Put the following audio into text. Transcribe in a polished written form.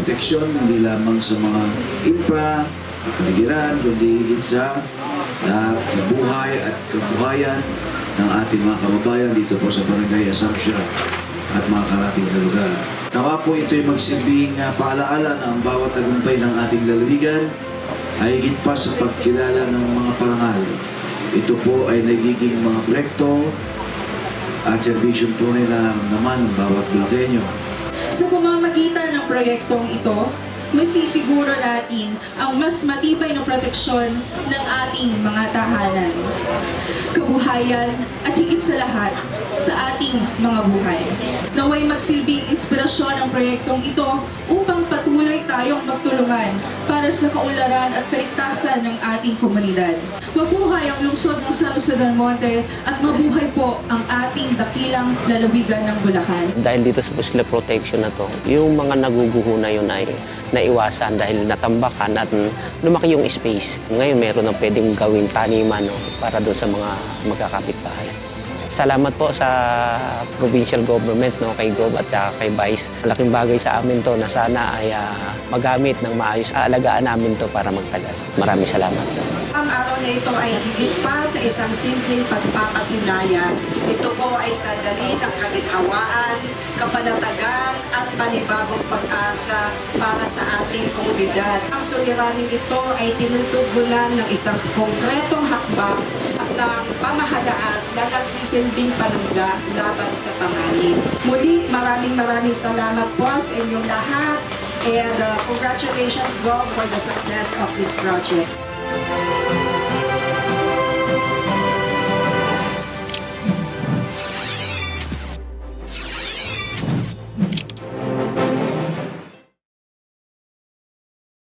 proteksyon hindi lamang sa mga infra at paligiran, kundi higit sa lahat sa buhay at kabuhayan ng ating mga kababayan dito po sa Barangay Assumption at mga karating na lugar. Tawa po ito'y magsilbing paalaala na ang bawat tagumpay ng ating lalawigan ay higit pa sa pagkilala ng mga parangal. Ito po ay nagiging mga proyekto at serbisyong tunay na naramdaman ng bawat Bulakenyo. Sa pamamagitan ng proyektong ito, masisiguro natin ang mas matibay na proteksyon ng ating mga tahanan, kabuhayan at higit sa lahat sa ating mga buhay. Naway magsilbing inspirasyon ang proyektong ito upang patuloy tayong magtulungan para sa kaunlaran at kaligtasan ng ating komunidad. Mabuhay ang lungsod ng San Jose del Monte at mabuhay po ang ating dakilang lalawigan ng Bulacan. Dahil dito sa Pusla Protection na to, yung mga naguguho na yun ay naiwasan dahil natambakan at lumaki yung space. Ngayon meron na pwedeng gawing taniman para doon sa mga magkakapitbahay. Salamat po sa provincial government, kay Gov at saka kay Vice. Malaking bagay sa amin to na sana ay magamit ng maayos. Aalagaan namin to para magtagal. Maraming salamat. Ang araw na ito ay higit pa sa isang simpleng pagpapasinayan. Ito po ay sandali ng kaginhawaan, kapanatagan at panibagong pag-asa para sa ating komunidad. Ang suliraning ito ay tinutugunan ng isang konkretong hakbang ng pamahalaan na nagsisilbing panangga laban sa panganib. Muli, maraming salamat po sa inyong lahat and congratulations, Gov, for the success of this project.